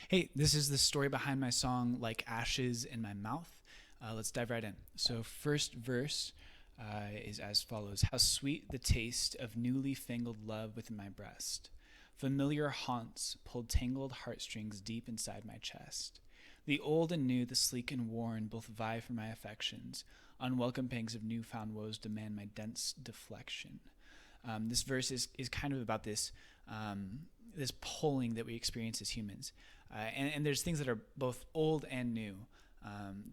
Hey, this is the story behind my song Like Ashes in My Mouth. Let's dive right in. So, first verse is as follows: How sweet the taste of newly fangled love within my breast. Familiar haunts pulled tangled heartstrings deep inside my chest. The old and new, the sleek and worn, both vie for my affections. Unwelcome pangs of newfound woes demand my dense deflection. This verse is kind of about this pulling that we experience as humans. And there's things that are both old and new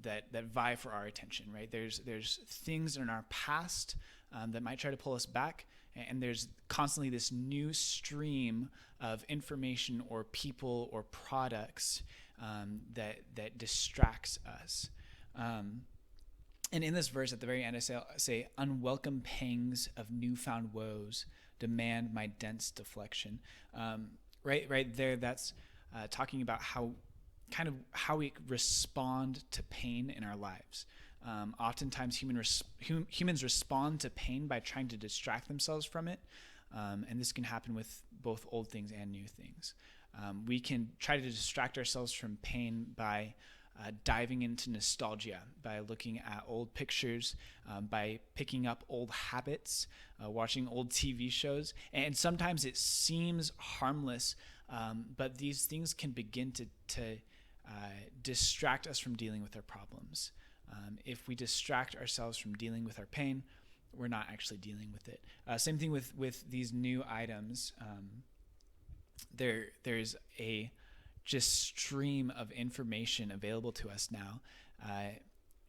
that vie for our attention, right? There's things in our past that might try to pull us back, and there's constantly this new stream of information or people or products that distracts us. And in this verse, at the very end, I say, unwelcome pangs of newfound woes demand my dense deflection. Right there, that's talking about how we respond to pain in our lives. Oftentimes, humans respond to pain by trying to distract themselves from it, and this can happen with both old things and new things. We can try to distract ourselves from pain by diving into nostalgia, by looking at old pictures, by picking up old habits, watching old TV shows. And sometimes it seems harmless, but these things can begin to distract us from dealing with our problems. If we distract ourselves from dealing with our pain, we're not actually dealing with it. Same thing with these new items. There's a just stream of information available to us now.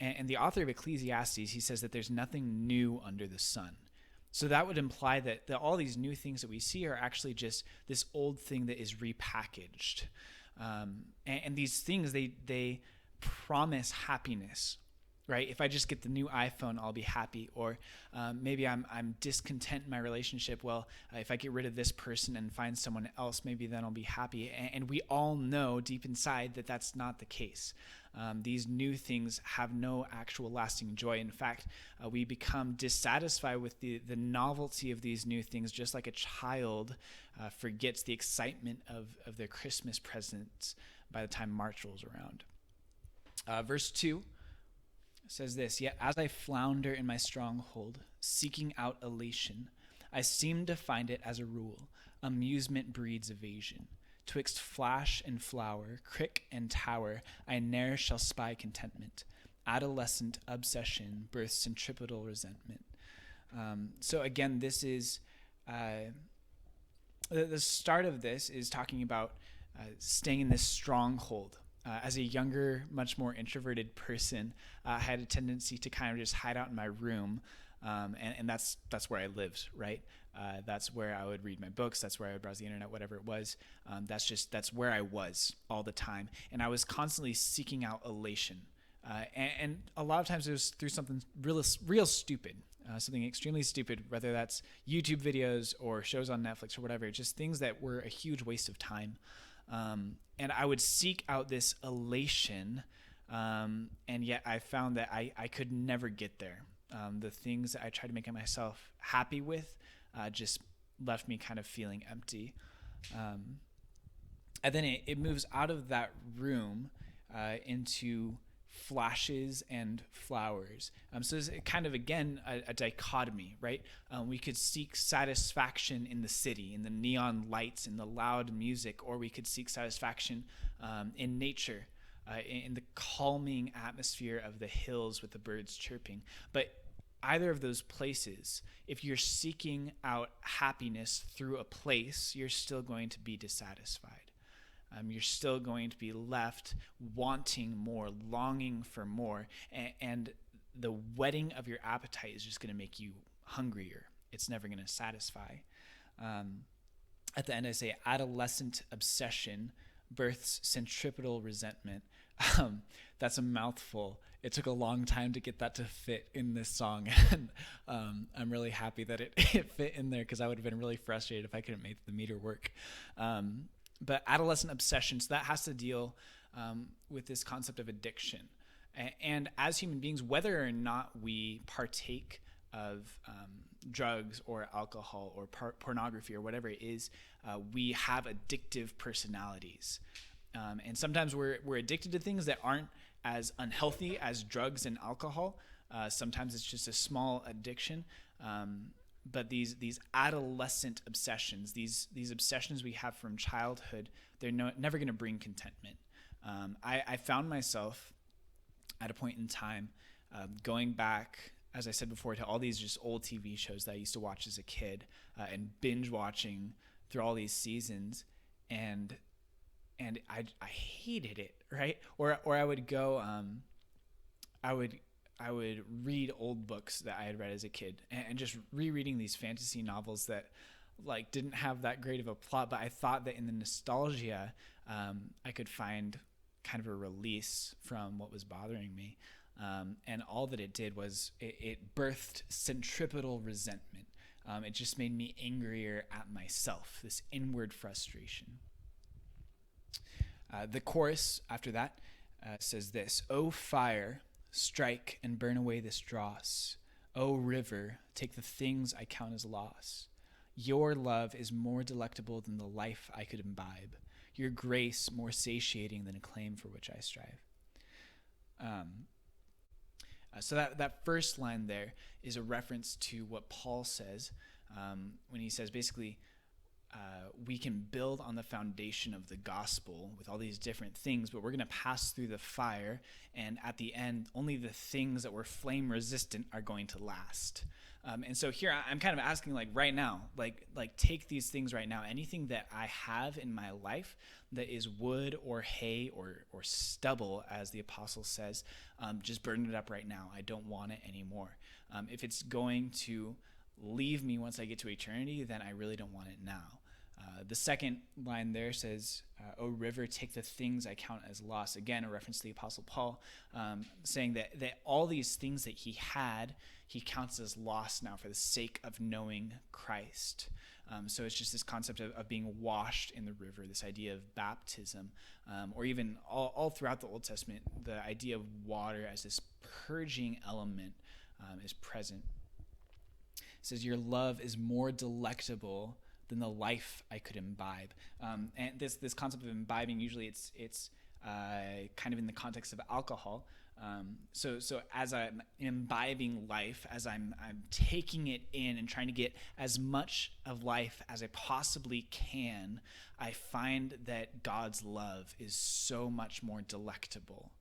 And the author of Ecclesiastes, he says that there's nothing new under the sun. So that would imply that all these new things that we see are actually just this old thing that is repackaged. And these things, they promise happiness, right? If I just get the new iPhone, I'll be happy. Or maybe I'm discontent in my relationship. Well, if I get rid of this person and find someone else, maybe then I'll be happy. And we all know deep inside that that's not the case. These new things have no actual lasting joy. In fact, we become dissatisfied with the novelty of these new things, just like a child forgets the excitement of their Christmas presents by the time March rolls around. Verse 2 says this: Yet as I flounder in my stronghold, seeking out elation, I seem to find it as a rule. Amusement breeds evasion. Twixt flash and flower, crick and tower, I ne'er shall spy contentment. Adolescent obsession births centripetal resentment. So again, this is the start of this is talking about staying in this stronghold. As a younger, much more introverted person, I had a tendency to kind of just hide out in my room, and that's where I lived, right? That's where I would read my books. That's where I would browse the internet, whatever it was. That's where I was all the time, and I was constantly seeking out elation. And a lot of times it was through something real stupid, something extremely stupid, whether that's YouTube videos or shows on Netflix or whatever, just things that were a huge waste of time. And I would seek out this elation, and yet I found that I could never get there. The things that I tried to make myself happy with just left me kind of feeling empty. And then it moves out of that room into flashes and flowers. So it's kind of, again, a dichotomy, right? We could seek satisfaction in the city, in the neon lights, in the loud music, or we could seek satisfaction in nature, in the calming atmosphere of the hills with the birds chirping. But either of those places, if you're seeking out happiness through a place, you're still going to be dissatisfied. You're still going to be left wanting more, longing for more, and the whetting of your appetite is just going to make you hungrier. It's never going to satisfy. At the end, I say, adolescent obsession births centripetal resentment. That's a mouthful. It took a long time to get that to fit in this song, and I'm really happy that it fit in there, because I would have been really frustrated if I couldn't make the meter work. But adolescent obsession, so that has to deal with this concept of addiction. And as human beings, whether or not we partake of drugs or alcohol or pornography or whatever it is, we have addictive personalities. And sometimes we're addicted to things that aren't as unhealthy as drugs and alcohol. Sometimes it's just a small addiction. But these adolescent obsessions, these obsessions we have from childhood, they're never going to bring contentment. I found myself at a point in time going back, as I said before, to all these just old TV shows that I used to watch as a kid and binge watching through all these seasons, and I hated it, right? Or I would go, I would read old books that I had read as a kid, and just rereading these fantasy novels that like didn't have that great of a plot, but I thought that in the nostalgia, I could find kind of a release from what was bothering me. And all that it did was it birthed centripetal resentment. It just made me angrier at myself, this inward frustration. The chorus after that says this: "O fire, strike and burn away this dross. O river, take the things I count as loss. Your love is more delectable than the life I could imbibe. Your grace more satiating than acclaim for which I strive." So that first line there is a reference to what Paul says when he says basically we can build on the foundation of the gospel with all these different things, but we're going to pass through the fire, and at the end, only the things that were flame resistant are going to last. And so here I'm kind of asking, like right now, like take these things right now, anything that I have in my life that is wood or hay or stubble, as the apostle says, just burn it up right now. I don't want it anymore. If it's going to leave me once I get to eternity, then I really don't want it now. The second line there says, "O river, take the things I count as loss." Again, a reference to the Apostle Paul, saying that all these things that he had, he counts as loss now for the sake of knowing Christ. So it's just this concept of being washed in the river, this idea of baptism, or even all throughout the Old Testament, the idea of water as this purging element is present. It says, "Your love is more delectable than the life I could imbibe." And this concept of imbibing, usually it's kind of in the context of alcohol. So as I'm imbibing life, as I'm taking it in and trying to get as much of life as I possibly can, I find that God's love is so much more delectable.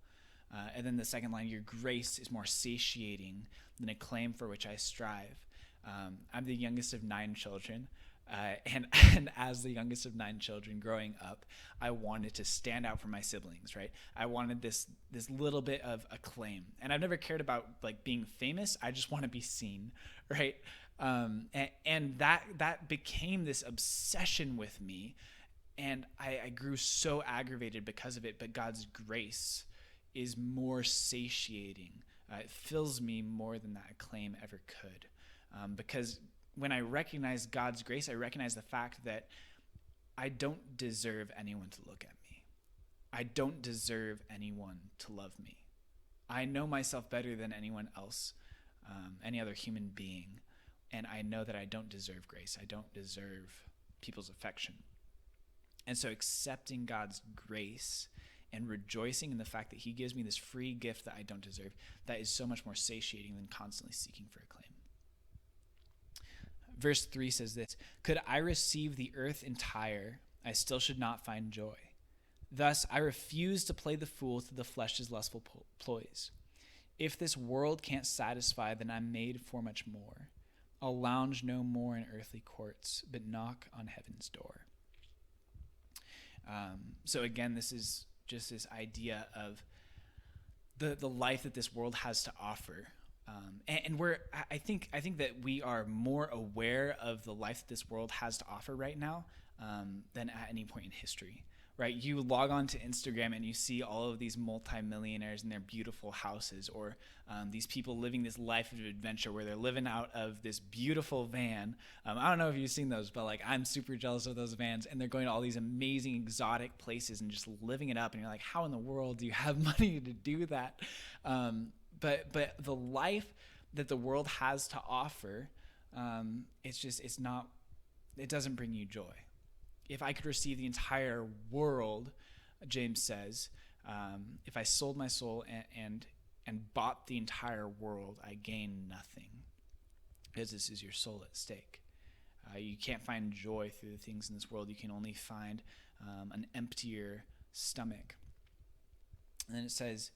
And then the second line, "Your grace is more satiating than acclaim for which I strive." I'm the youngest of 9 children. And as the youngest of 9 children growing up, I wanted to stand out from my siblings, right? I wanted this little bit of acclaim. And I've never cared about like being famous. I just want to be seen, right? And that became this obsession with me. And I grew so aggravated because of it. But God's grace is more satiating. It fills me more than that acclaim ever could. Because when I recognize God's grace, I recognize the fact that I don't deserve anyone to look at me. I don't deserve anyone to love me. I know myself better than anyone else, any other human being, and I know that I don't deserve grace. I don't deserve people's affection. And so accepting God's grace and rejoicing in the fact that he gives me this free gift that I don't deserve, that is so much more satiating than constantly seeking for acclaim. Verse 3 says this: "Could I receive the earth entire, I still should not find joy. Thus I refuse to play the fool to the flesh's lustful ploys. If this world can't satisfy, then I'm made for much more. I'll lounge no more in earthly courts, but knock on heaven's door." So again, this is just this idea of the life that this world has to offer. And I think that we are more aware of the life that this world has to offer right now than at any point in history, right? You log on to Instagram and you see all of these multimillionaires in their beautiful houses, or these people living this life of adventure where they're living out of this beautiful van. I don't know if you've seen those, but like I'm super jealous of those vans, and they're going to all these amazing exotic places and just living it up. And you're like, how in the world do you have money to do that? But the life that the world has to offer, it doesn't bring you joy. If I could receive the entire world, James says, if I sold my soul and bought the entire world, I gain nothing, because this is your soul at stake. You can't find joy through the things in this world. You can only find an emptier stomach. And then it says,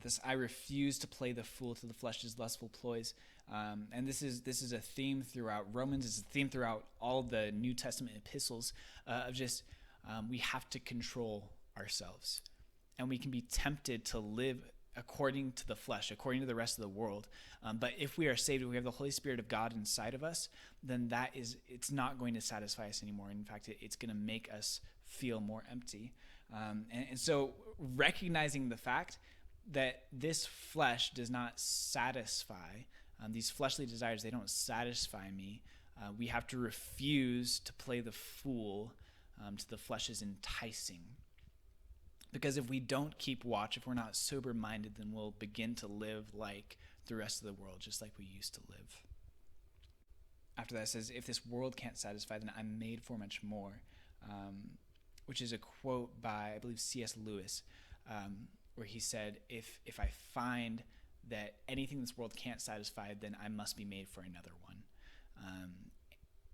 this I refuse to play the fool to the flesh's lustful ploys. And this is a theme throughout Romans. It's a theme throughout all the New Testament epistles of just we have to control ourselves. And we can be tempted to live according to the flesh, according to the rest of the world. But if we are saved, if we have the Holy Spirit of God inside of us, then it's not going to satisfy us anymore. In fact, it's going to make us feel more empty. And so recognizing the fact that this flesh does not satisfy, these fleshly desires, they don't satisfy me. We have to refuse to play the fool to the flesh's enticing. Because if we don't keep watch, if we're not sober-minded, then we'll begin to live like the rest of the world, just like we used to live. After that, it says, if this world can't satisfy, then I'm made for much more, which is a quote by, I believe, C.S. Lewis, where he said, if I find that anything this world can't satisfy, then I must be made for another one.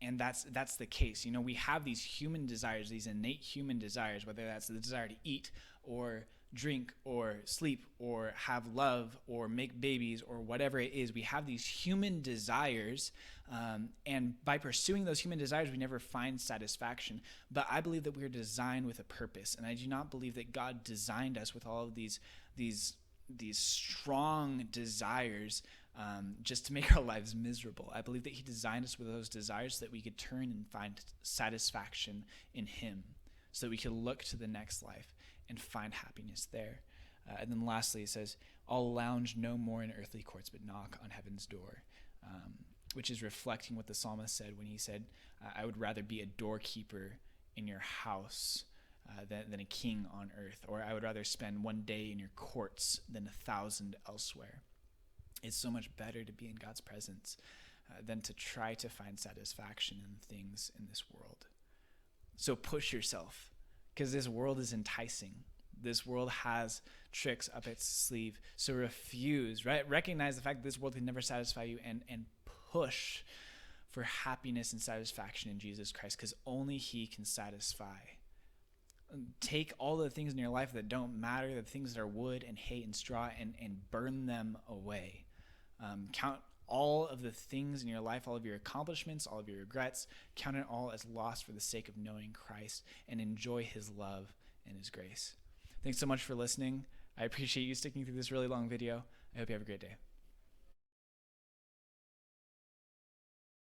And that's the case. You know, we have these human desires, these innate human desires, whether that's the desire to eat or drink or sleep or have love or make babies or whatever it is. We have these human desires, and by pursuing those human desires, we never find satisfaction. But I believe that we are designed with a purpose, and I do not believe that God designed us with all of these strong desires just to make our lives miserable. I believe that he designed us with those desires so that we could turn and find satisfaction in him, so that we could look to the next life and find happiness there. And then lastly, it says, I'll lounge no more in earthly courts, but knock on heaven's door, which is reflecting what the psalmist said when he said, I would rather be a doorkeeper in your house than a king on earth, or I would rather spend one day in your courts than 1,000 elsewhere. It's so much better to be in God's presence than to try to find satisfaction in things in this world. So push yourself, because this world is enticing. This world has tricks up its sleeve. So refuse, right? Recognize the fact that this world can never satisfy you, and push for happiness and satisfaction in Jesus Christ, because only he can satisfy. Take all the things in your life that don't matter, the things that are wood and hay and straw, and burn them away. Count all of the things in your life, all of your accomplishments, all of your regrets, count it all as lost for the sake of knowing Christ, and enjoy his love and his grace. Thanks so much for listening. I appreciate you sticking through this really long video. I hope you have a great day.